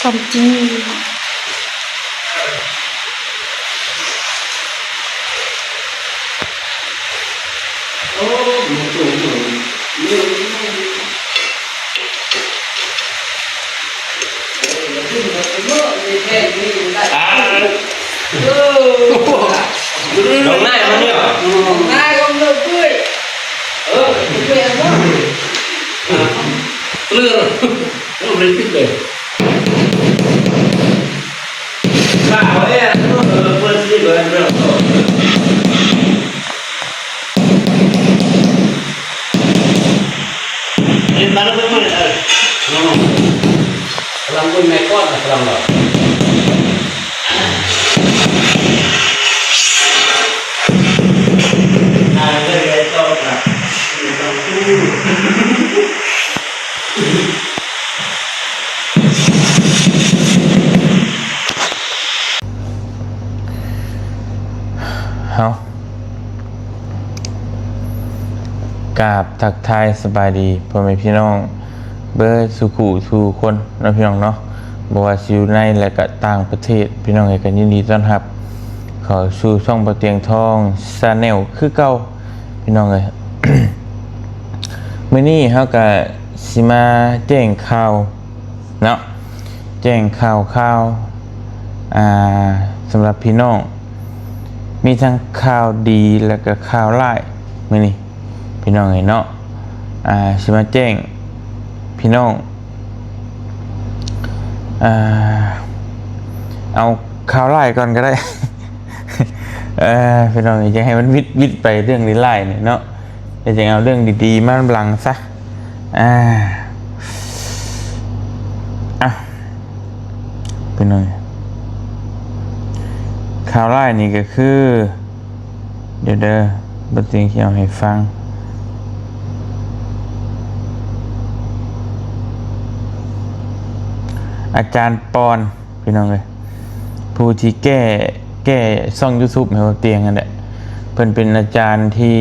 ความจริงโอ้มันสูงอยู่นี่ลงหน้ามันเนี่ยหน้าก็เลือกด้วยเพื่อนว่าเลือกก็มันติดเลยข้าวเนี่ยเพื่อนที่เลยเรื่องini baru memang kalau pun mekot kalau nggak ada ya cok lahเอากราบทักทายสบายดีพ่อแม่พี่น้องเบิร์สุขุสู่คนนะพี่น้องเนาะบ่ว่าสิอยู่ในและก็ต่างประเทศพี่น้องให้กันยินดีต้อนรับเข้าสู่ช่องบ่เตียงทองชาแนลคือเก่าพี่น้องเอ้ย มื้อนี้เฮาก็สิมาแจ้งข่าวเนาะแจ้งข่าวสำหรับพี่น้องมีทั้งข่าวดีและก็ข่าวร้ายมื้อนี้พี่น้องเนาะสิมาแจ้งพี่น้องเอาข่าวร้ายก่อนก็ได้ พี่น้องจะให้มันวิดไปเรื่องร้ายเนี่ยเนาะจะเอาเรื่องดีๆมาหลังซะพี่น้องข่าวร้ายนี่ก็คือเดี๋ยวบัดนี้เอาให้ฟังอาจารย์ปอนพี่น้องเลยผู้ที่แก้ช่อง YouTube ให้เราเตียงกันแหละเพิ่นเป็นอาจารย์ที่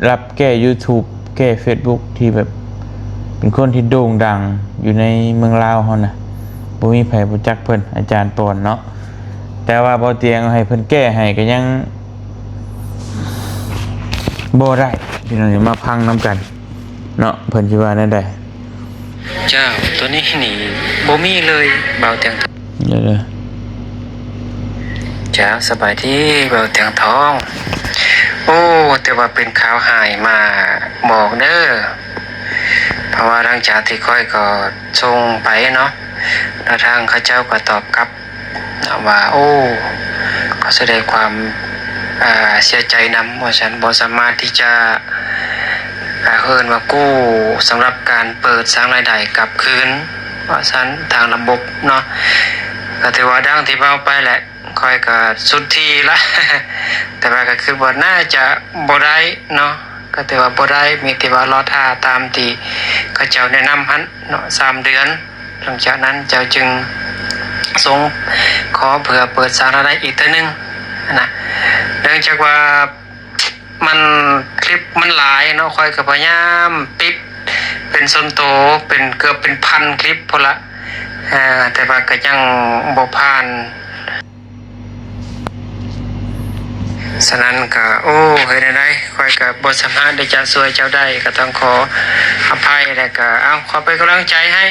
รับแก้ YouTube แก้ Facebook ที่แบบเป็นคนที่โด่งดังอยู่ในเมืองลาวเฮานะบ่มีไผรู้จักเพิ่นอาจารย์ปอนเนาะแต่ว่าบ่เตียงให้เพิ่นแก้ให้ก็ยังบ่ได้พี่น้องมาพังนํกันเนาะเพิ่นสิว่าแนวใดเจ้าตัวนี้นี่บ่มีเลยเบาเตียงทองเดี๋ยวเจ้าสบายที่เบาเตียงทองโอ้แต่ว่าเป็นข่าวหายมาบอกเด้อเพราะว่าหลังจากที่ค่อยก็ส่งไปเนาะแล้วทางเขาเจ้าก็ตอบกลับว่าโอ้ก็แสดงความเสียใจนำว่าฉันบ่สามารถที่จะเฮินว่ากู้สำหรับการเปิดสร้างรายได้กลับคืนว่าฉันทางระบบเนาะก็ถือว่าดังที่เบาไปแหละค่อยก็สุดทีละ แต่ว่าก็คือว่าน่าจะบ่ได้เนาะก็ถือว่าบ่ได้มีแต่ว่ารอท่าตามที่เขาเจ้าแนะนำหั่นเนาะ3เดือนหลังจากนั้นเจ้าจึงส่งขอเผื่อเปิดสร้างรายได้อีกเทื่อนึงนะเนื่องจากว่ามันคลิปมันหลายเนาะค่อยก็พยายามปิดเป็นส่วนโตเป็นเกือบเป็นพันคลิปพุ่นละแต่ว่าก็ยังบ่ผ่านฉะนั้นก็โอ้เฮ็ดได้ค่อยก็บ่สามารถที่จะช่วยเจ้าได้ก็ต้องขออภัยแล้วก็ขอเป็นกำลังใจให้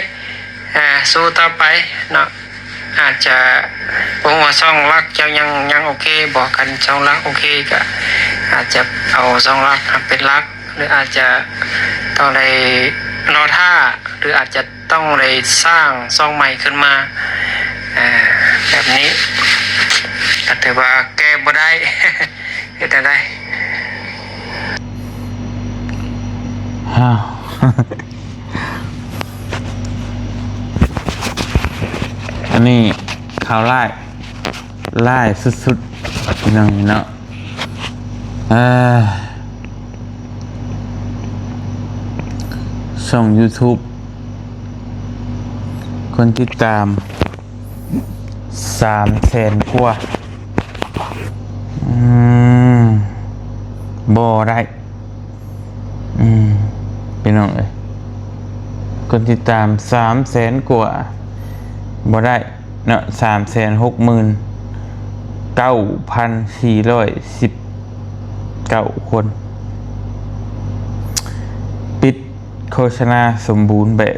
สู้ต่อไปเนาะอาจจะผมว่าช่องรักเจ้ายังโอเคบอกกันช่องรักโอเคก็อาจจะเอาช่องรักเป็นรักหรืออาจจะต้องได้รอท่าหรืออาจจะต้องได้สร้างช่องใหม่ขึ้นมาแบบนี้ก็ถือว่าแก้บ่ได้ เฮ็ดได้อันนี้ข่าวไล่สุดๆพี่น้องเนาะช่อง YouTube คนติดตาม300,000 กว่าบ่ได้พี่น้องเอ้ยก คนติดตาม 300,000 กว่าบ่ได้เนาะ369,419 คนปิดโฆษณาสมบูรณ์แบบ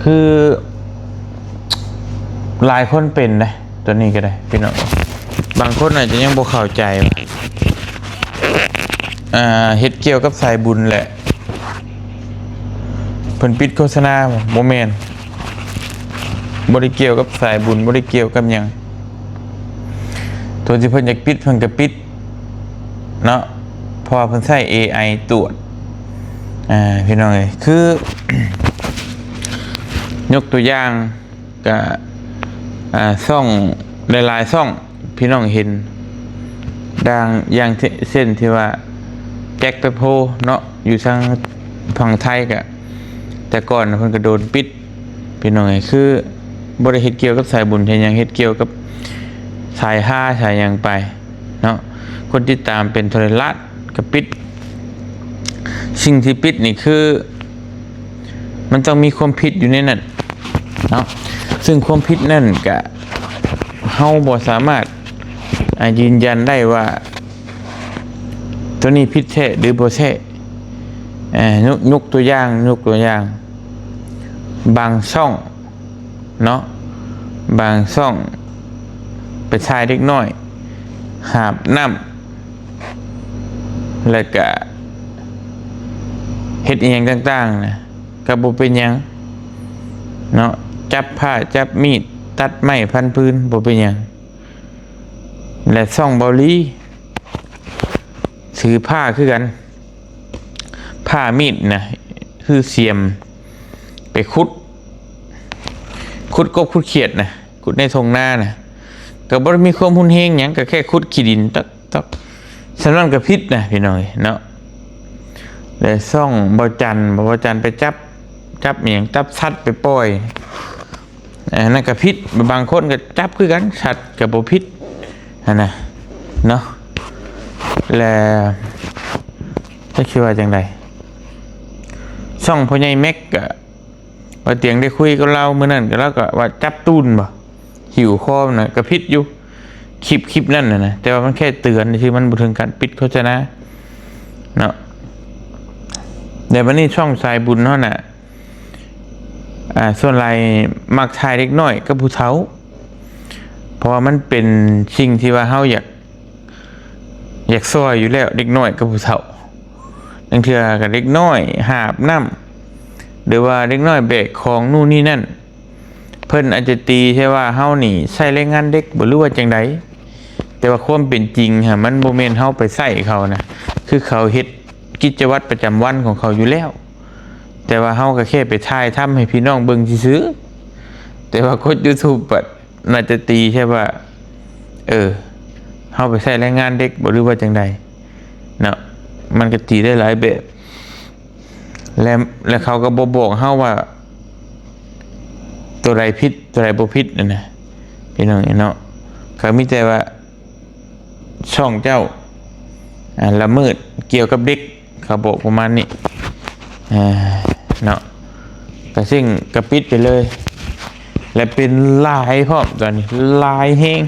คือหลายคนเป็นนะตัวนี้ก็ได้พี่น้องบางคนอาจจะยังบ่เข้าใจว่าเฮ็ดเกี่ยวกับสายบุญแหละเพิ่นปิดโฆษณาบ่แม่นบ่ได้เกี่ยวกับสายบุญบ่ได้เกี่ยวกับหยังตัวที่เพิ่นอยากปิดเพิ่นก็ปิดเนาะเพราะว่าเพิ่นใช้ AI ตรวจพี่น้องเอ้ยคือ ยกตัวอย่างก็ช่องหลายๆช่องพี่น้องเห็นดังอย่างเช่นที่ว่าแจ็คเปโพเนาะอยู่ทางฝั่งไทยก็แต่ก่อนเพิ่นก็โดนปิดพี่น้องคือบ่ได้เฮ็ดเกี่ยวกับสายบุญเฮ็ดหยังเฮ็ดเกี่ยวกับสายห้าสายหยังไปเนาะคนติดตามเป็นโทรทัศน์ก็ปิดสิ่งที่ปิดนี่คือมันต้องมีความผิดอยู่ในนั้นเนาะซึ่งความผิดนั่นก็เฮาบ่สามารถยืนยันได้ว่าตัวนี้ผิดแท้หรือบ่แท้ยกตัวอย่างบางช่องเนาะบางช่องไปชายเด็กน้อยหาบน้ำแล้วก็เฮ็ดอีหยังต่างๆนะก็บ่เป็นหยังเนาะจับผ้าจับมีดตัดไม้พันพื้นบ่เป็นหยังและช่องเบาลีถือผ้าคือกันผ้ามีดนะคือเสียมไปขุดกบขุดเขียดนะขุดในทงหน้านะก็บ่ได้มีความหุนเฮงหยังก็แค่ขุดขี้ดินตักสำนักก็ผิดนะพี่น้อยเนาะและช่องบ่จันไปจับหยังจับสัตว์ไปปล่อยนั่นก็ผิดบางคนก็จับคือกันสัตว์ก็บ่ผิดนะเนาะแล้วจะคิดว่าจังไดช่องพ่อใหญ่แม็กก็ว่าเตียงได้คุยกับเราเมื่อนั้นก็แล้วก็ว่าจับตูนบ่หิวคอน่ะก็ผิดอยู่คลิปนั่นน่ะนะแต่ว่ามันแค่เตือนคือมันบ่ถึงการปิดโฆษณาเนาะแต่วันนี้ช่องสายบุญเฮาน่ะส่วนหลายมักถ่ายเด็กน้อยกับผู้เฒ่าเพราะว่ามันเป็นสิ่งที่ว่าเฮาอยากซอยอยู่แล้วเด็กน้อยกับผู้เฒ่าบางเทื่อกับเด็กน้อยหาบน้ำหรือว่าเด็กน้อยแบกของนู่นนี่นั่นเพิ่นอาจจะตีใช่ว่าเฮานี่ใช้แรงงานเด็กบ่รู้ว่าจังไดแต่ว่าความเป็นจริงฮะมันบ่แม่นเฮาไปใส่เขานะคือเขาเฮ็ดกิจวัตรประจำวันของเขาอยู่แล้วแต่ว่าเฮาก็แค่ไปถ่ายทำให้พี่น้องเบิ่งซื่อๆแต่ว่าคน YouTube น่าจะตีใช่ว่าเฮาไปใส่แรงงานเด็กบ่รู้ว่าจังไดเนาะมันก็ตีได้หลายแบบแล้วเขาก็บอกเฮาว่าตัวใดผิดตัวใดบ่ผิดนั่นนะพี่น้องเนาะเขามีแต่ว่าช่องเจ้าละเมิดเกี่ยวกับเด็กเขาบอกประมาณนี้เนาะก็ซึ่งก็ปิดไปเลยและเป็นลายพร้อมตอนนี้ลายแห้ง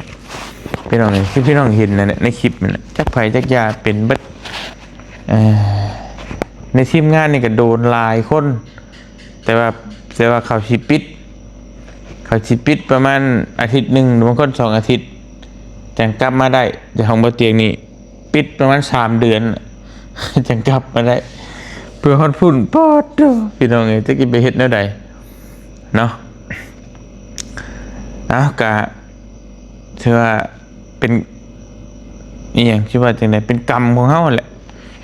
พี่น้องนี่พี่น้องเห็นนะในคลิปมันจักไผจักยาเป็นเบิดในทีมงานนี่ก็โดนลายคนแต่ว่าเขาสิปิดประมาณอาทิตย์หนึ่งบางคน2 อาทิตย์จังกลับมาได้แต่ของบ่เตียงนี่ปิดประมาณ3 เดือนจังกลับมาได้เพื่อฮอดพุ่นปอดพี่น้องเอ้ยจะกินไปเฮ็ดแนวใดเนาะกะถือว่าเป็นอีหยังคิดว่าจังไดเป็นกรรมของเฮาแหละ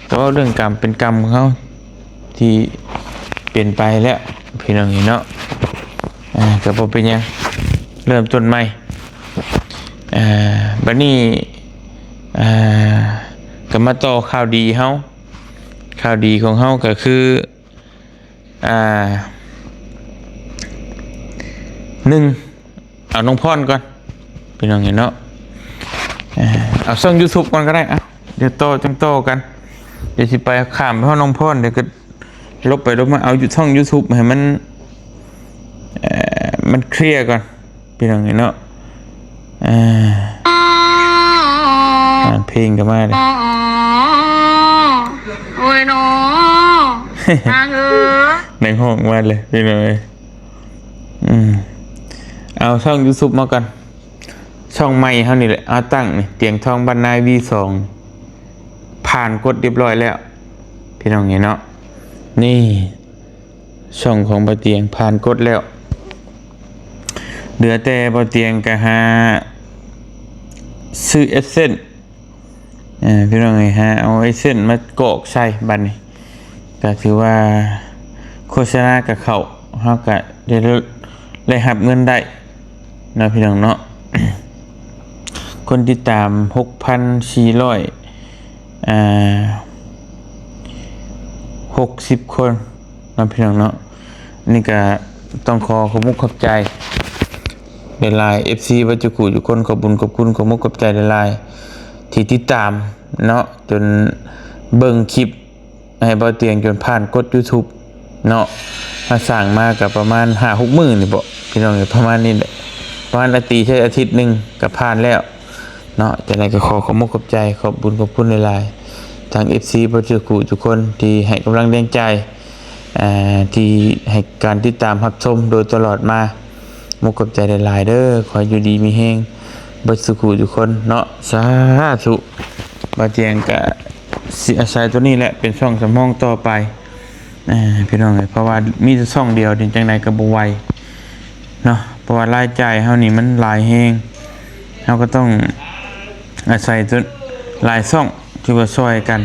แต่ว่าเรื่องกรรมเป็นกรรมของเฮาที่เปลี่ยนไปแล้วพี่น้องเนาะก็บ่เป็นหยังเริ่มต้นใหม่บัดนี้ก็มาต่อข่าวดีเฮาข่าวดีของเฮาก็คือ1เอาน้องพรก่อนพี่น้องเนาะเอาช่อง YouTube ก่อนก็ได้เดี๋ยวโตจังโตกัน เดี๋ยวสิไปข้ามไปห้องน้องพรเดี๋ยวก็ลบไปลบมาเอาอยู่ช่อง YouTube ให้มันเคลียร์ก่อนพี่น้องเนาะเพลงก็มาเลยโอ้ยน้องนางในห้องมาเลยพี่น้องเอาช่อง YouTube มาก่อนช่องใหม่เท่านี้แหละเอาตั้งนี่เตียงทองบรรณาV2ผ่านกดเรียบร้อยแล้วพี่น้องเนาะนี่ช่องของบ่เตียงผ่านกดแล้วเหลือแต่บ่เตียงก็หาซื้อเอเซนพี่น้องฮะเอาเอเซนมากรอกใส่บัดนี้ก็ถือว่าโฆษณากับเขาเฮาก็ได้รับเงินได้นะพี่น้องเนาะ คนติดตาม 6,460 คนนะพี่น้องเนาะนี่ก็ต้องขอบมุกขอบใจหลาย FC วัจจุกุอยู่คนขอบบุญขอบคุณขอบมุกขอบใจหลายที่ติดตามเนาะจนเบิ่งคลิปให้บ่เตียงจนผ่านกด YouTube เนาะมาสร้างมากับประมาณ 5-6 มื้อนี่บ่พี่น้องประมาณนี้แหละประมาณอาทิตย์นึงก็ผ่านแล้วเนาะแต่ไหนก็ขอบมุกขอบใจขอบบุญขอบคุณหลายๆทาง FC วัจจุกุทุกคนที่ให้กำลังแรงใจที่ให้การติดตามรับชมโดยตลอดมามุกกับใจหลายๆเด้อขออยู่ดีมีแฮงเบิดสุขุทุกคนเนาะสาธุบ่เตียงก็สิอาศัยตัวนี้แหละเป็นช่องสำรองต่อไปพี่น้องเพราะว่ามีแต่ช่องเดียวจังได๋ก็บ่ไหวเนาะเพราะว่ารายจ่ายเฮานี่มันหลายแฮงเฮาก็ต้องอาศัยตัวหลายช่องที่ว่าช่วยกัน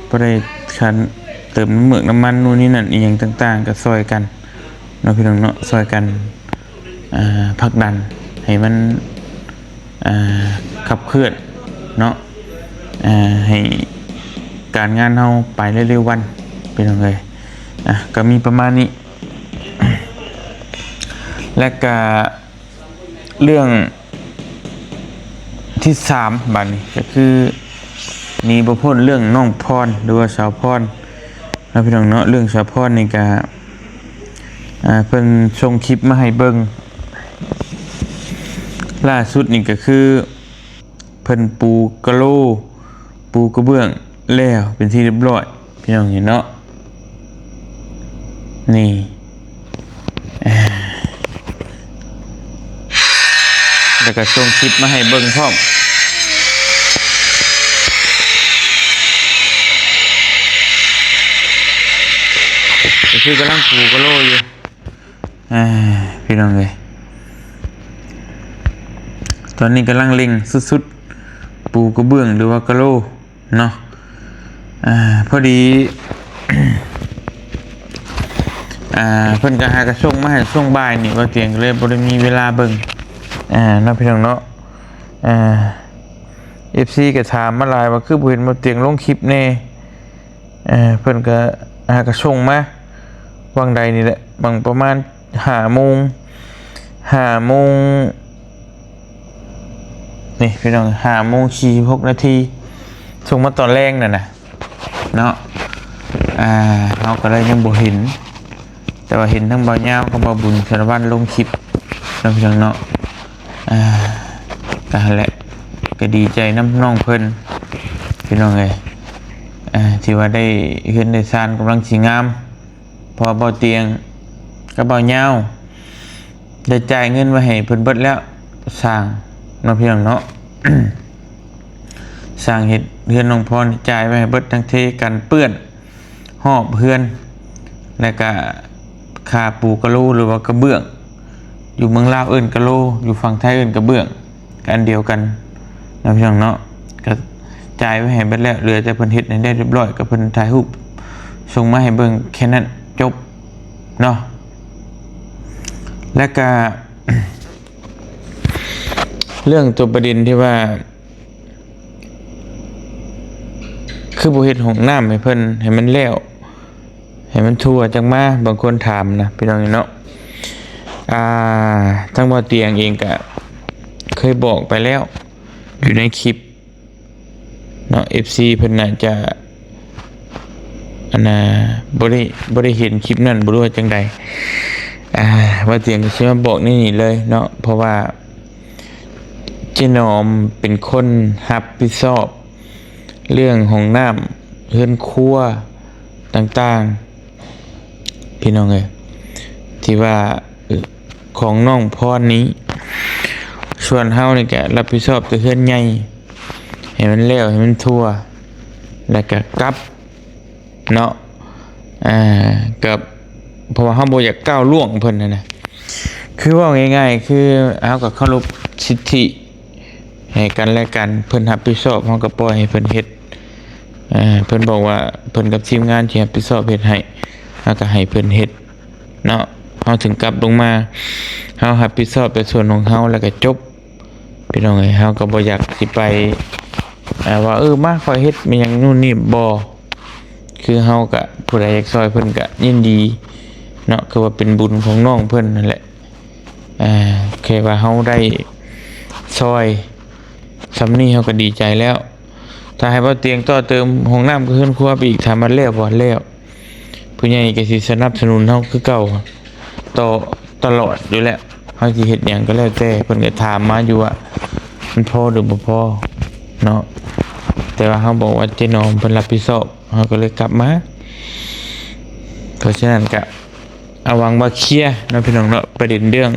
บ่ได้คันเติมน้ำมันนู่นนี่นั่นอีหยังต่างๆก็ช่วยกันเนาะพี่น้องเนาะช่วยกันผลักดันให้มันขับเคลื่อนเนาะให้การงานเฮาไปเร็วๆวันพี่น้องเอ้ยก็มีประมาณนี้ และก็เรื่องที่3บัดนี้ก็คือนี่บ่พ้นเรื่องน้องพรหรือว่าสาวพรแล้วพี่น้องเนาะเรื่องสาวพรนี่ก็เพิ่นส่งคลิปมาให้เบิ่งล่าสุดนี่ก็คือเพิ่นปูกะโหลปูกระเบื้องแล้วเป็นที่เรียบร้อยพี่น้องเห็นเนาะนี่แล้วก็ส่งคลิปมาให้เบิ่งพร้อมก็คือกำลังปูกะโหลอยู่พี่น้องเลยตอนนี้กำลังเล็งสุดๆปูกระเบื้องหรือว่ากะโหลเนาะพอดี เพิ่นก็หากระส่งมาให้ช่วงบ่ายนี่ว่าเตียงเลยบ่ได้มีเวลาเบิ่งเนาะพี่น้องเนาะFC ก็ถามมาหลายว่าคือบ่เห็นบ่เตียงลงคลิปแน่เพิ่นก็หากระส่งมาวังใดนี่แหละบางประมาณ5 โมงนี่พี่น้อง5 โมง46 นาทีส่งมาตอนแรกน่ะนะเนาะเราก็เลยยังบ่เห็นแต่ว่าเห็นทั้งบ่าวยาวกับบ่าวบุญสารวัตรลงคลิปแล้วพี่น้องเนาะก็แหละก็ดีใจน้ำน้องเพิ่นพี่น้องเอ้ยที่ว่าได้เฮ็ดได้สร้างกำลังสิงามพอบ่าวเตียงกับบ่าวยาวได้จ่ายเงินไว้ให้เพิ่นเบิดแล้วสร้างเนาะพี่น้องเนาะ สร้างเฮ็ดเฮือนน้องพรจ่ายไว้ให้เบิดทั้งเทกันเปื้อนหอบเฮือนแล้วก็ค่าปูกะโหลหรือว่ากระเบื้องอยู่เมืองลาวเอิ้นกะโหลอยู่ฝั่งไทยเอิ้นกระเบื้องกันเดียวกันนะพี่น้องเนาะก็จ่ายไว้ให้เบิดแล้วเหลือแต่เพิ่นเฮ็ดให้ได้เรียบร้อยก็เพิ่นถ่ายรูปส่งมาให้เบิ่งแค่นั้นจบเนาะแล้วก็ เรื่องตัวประเด็นที่ว่าคือบ่เฮ็ดห้องน้ำให้เพิ่นให้มันแล้วให้มันทั่วจังมาบางคนถามนะพี่น้องเนาะทั้งบ่เตียงเองก็เคยบอกไปแล้วอยู่ในคลิปเนาะ FC เพิ่นน่าจะ อันน่ะบ่ได้เห็นคลิปนั้นบ่รู้ว่าจังใดว่าเตียงก็สิมาบอกนี่เลยเนาะเพราะว่าเจนอมเป็นคนรับผิดชอบเรื่องห้องน้ำเรือนครัวต่างๆพี่น้องเอ้ยที่ว่าของน้องพรนี้ส่วนเฮานี่ก็รับผิดชอบแต่เรือนใหญ่ให้มันแล้วให้มันทั่วแล้วก็กลับเนาะกับเพราะว่าเฮาบ่อยากก้าวล่วงเพิ่นนะคือว่าง่ายๆคือเฮาก็เคารพสิทธิให้กันและกันเพิ่นรับผิดชอบเฮาก็ปล่อยให้เพิ่นเฮ็ดเพิ่นบอกว่าเพิ่นกับทีมงานที่รับผิดชอบเฮ็ดให้เฮาก็ให้เพิ่นเฮ็ดเนาะเฮาถึงกลับลงมาเฮารับผิดชอบแต่ส่วนของเฮาแล้วก็จบพี่น้องเอ้ยเฮาก็บ่อยากสิไปว่ามาขอเฮ็ดมีหยังนู่นนี่บ่คือเฮาก็ผู้ใดอยากซอยเพิ่นก็ยินดีเนาะคือว่าเป็นบุญของน้องเพิ่นนั่นแหละแค่ว่าเฮาได้ซอยสำนี้เฮาก็ดีใจแล้วถ้าให้บ่เตียงต่อเติมห้องน้ำก็ขึ้นครัวไปอีกถ้ามันแล้วบ่แล้วผู้ใหญ่ก็สิสนับสนุนเฮาคือเก่าต่อตลอดอยู่แล้วเฮาสิเฮ็ดหยังก็แล้วแต่เพิ่นก็ถามมาอยู่ว่ามันพอหรือบ่พอเนาะแต่ว่าเฮาบอกว่าเจนอมเพิ่นรับผิดชอบเฮาก็เลยกลับมาเพราะฉะนั้นก็เอาวางมาเคลียร์เนาะพี่น้องเนาะประเด็นเรื่อง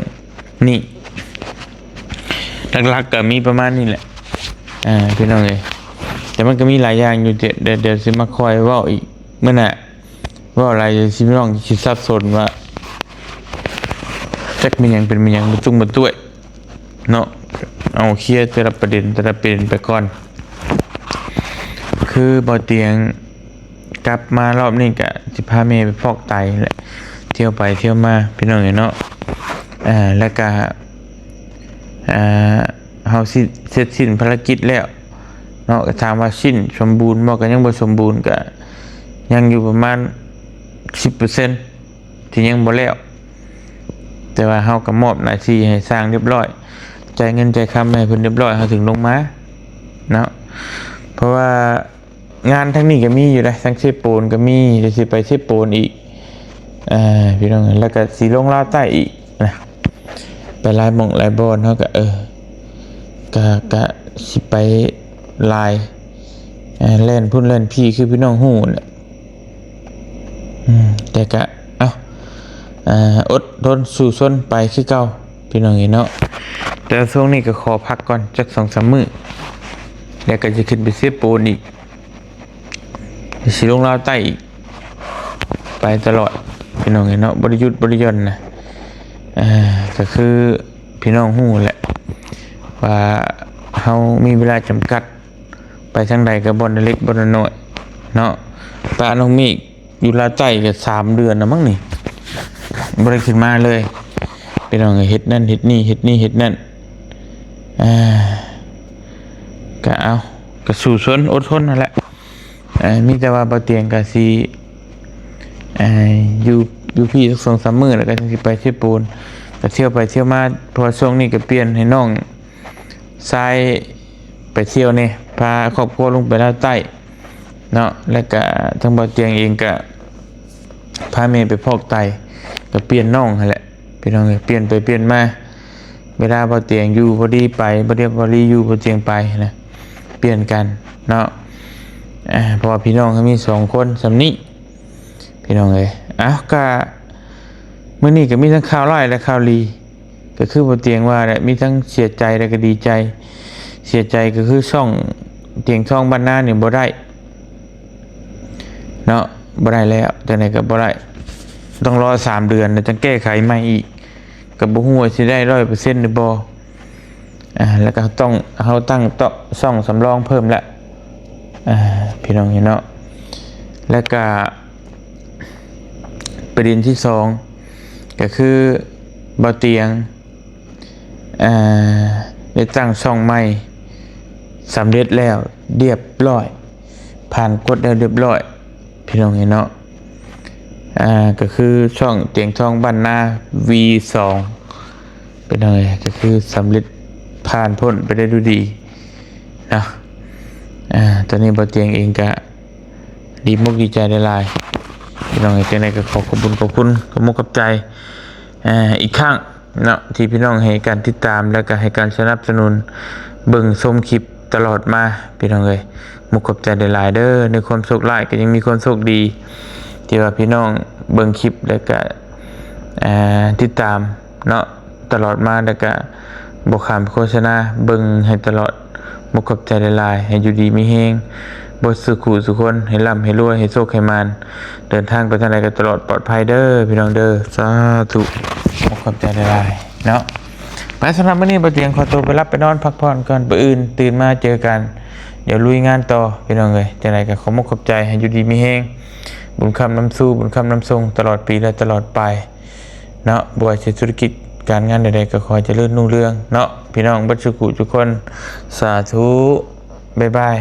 นี่หลักๆก็มีประมาณนี้แหละพี่น้องเอ้ยแต่มันก็มีหลายอย่างอยู่เดี๋ยวสิมาคอยเว้าอีกเมื่อน่ะเว้าอะไรสิพี่น้องสิสับสนว่าจักมีหยังเป็นมีหยังบ่จุ่งบ่ต้วยเนาะเอาเคลียร์แต่ละประเด็นไปก่อนคือบ่เตียงกลับมารอบนี้ก็สิพาแม่ไปฟอกไตแหละเที่ยวไปเที่ยวมาพี่น้องเนาะแล้วก็เฮาสิเสร็จสิ้นภารกิจแล้วเนาะก็ถามว่าสิ้นสมบูรณ์บ่ก็ยังบ่สมบูรณ์ก็ยังอยู่ประมาณ 10% ที่ยังบ่แล้วแต่ว่าเฮาก็มอบหน้าที่ให้สร้างเรียบร้อยจ่ายเงินจ่ายคำให้เพิ่นเรียบร้อยเฮาถึงลงมาเนาะเพราะว่างานทั้งนี้ก็มีอยู่นะทั้งเชฟโปนก็มีเดี๋ยวสิไปเชฟโปนอีกพี่น้องแล้วก็สีลงลาวใต้อีกนะไปลายหม่องลายบอนเฮาก็ก็สิไปลายเล่นพุ่นเล่นพี่คือพี่น้องฮู้แหละแต่ก็อดทนสู้ซนไปคือเก่าพี่น้องเนาะแต่ช่วงนี้ก็ขอพักก่อนจัก 2-3 มื้อแล้วก็จะขึ้นไปเชฟโปนอีกสิลงลาวใต้อีกไปตลอดพี่น้องเนาะบริยุทธ์บริยนต์นะก็คือพี่น้องฮู้แหละว่าเฮามีเวลาจำกัดไปทางใดก็บ่ได้เล็กบ่ได้น้อยเนาะป้าน้องมีอยู่ลาวใต้ก็3 เดือนนะมั้งนี่บ่ได้ขึ้นมาเลยพี่น้องเฮ็ดนั่นเฮ็ดนี่เฮ็ดนี่เฮ็ดนั่นก็เอาก็สู้ซนอดทนนั่นแหละมีแต่ว่าบ่เตียงก็สิอยู่พี่สัก 2-3 มื้อแล้วก็สิไปเที่ยวปูนก็เที่ยวไปเที่ยวมาเพราะช่วงนี้ก็เปลี่ยนให้น้องชายไปเที่ยวนี่พาครอบครัวลงไปลาวใต้เนาะแล้วก็ทางบ่เตียงเองก็พาแม่ไปพอกไตก็เปลี่ยนน้องนั่นแหละพี่น้องเปลี่ยนไปเปลี่ยนมาเวลาบ่เตียงอยู่พอดีไปบ่เรียกบ่รีอยู่บ่เตียงไปนะเปลี่ยนกันเนาะเพราะว่าพี่น้องเขามี2 คนสำนี้พี่น้องก็มื้อนี้ก็มีทั้งข่าวร้ายและข่าวดีก็คือบ่เตียงว่าแหละมีทั้งเสียใจและก็ดีใจเสียใจก็คือช่องเตียงช่องบ้านนานี่บ่ได้เนาะบ่ได้แล้วแต่ไหนก็บ่ได้ต้องรอ3 เดือนแล้วจะแก้ไขใหม่อีกก็บ่ฮู้ว่าสิได้ 100% หรือบ่แล้วก็เฮาตั้งช่องสำรองเพิ่มแล้วพี่น้องเนาะแล้วก็ประเด็นที่2ก็คือบ่เตียงได้ตั้งช่องใหม่สำเร็จแล้วเรียบร้อยผ่านกฎแล้วเรียบร้อยพี่น้องเนาะก็คือช่องเตียงทองบ้านนา V2 เป็นยังไงก็คือสำเร็จผ่านพ้นไปได้ด้วยดีนะตอนนี้บ่เตียงเองก็ดีมุกดีใจได้หลาย พี่น้องจังได๋ก็ขอขอบคุณขอบมุกขอบใจอีกครั้งเนาะที่พี่น้องให้การติดตามแล้วก็ให้การสนับสนุนเบิ่งชมคลิปตลอดมาพี่น้องเอ้ยมุกขอบใจหลายๆเด้อในความโชคร้ายก็ยังมีความโชคดีที่ว่าพี่น้องเบิ่งคลิปแล้วก็ติดตามเนาะตลอดมาแล้วก็บ่ข้ามโฆษณาเบิ่งให้ตลอดมุกขอบใจหลายๆให้อยู่ดีมีแฮงบ่สุขุสุคนให้ร่ำให้รวยให้โชคให้มานเดินทางไปทางใดก็ตลอดปลอดภัยเด้อพี่น้องเด้อสาธุมุกขอบใจหลายๆเนาะไปสำหรับมื้อนี้บ่เตียงขอตัวไปรับไปนอนพักผ่อนก่อนมื้ออื่นตื่นมาเจอกันเดี๋ยวลุยงานต่อพี่น้องเอ้ยจังไดก็ขอมุกขอบใจให้อยู่ดีมีแฮงบุญคำน้ำสู้บุญคำน้ำทรงตลอดปีและตลอดไปเนาะบ่ว่าจะธุรกิจการงานใดๆก็ขอเจริญรุ่งเรืองเนาะพี่น้องเบิดสุขุทุกคนสาธุบ๊ายบาย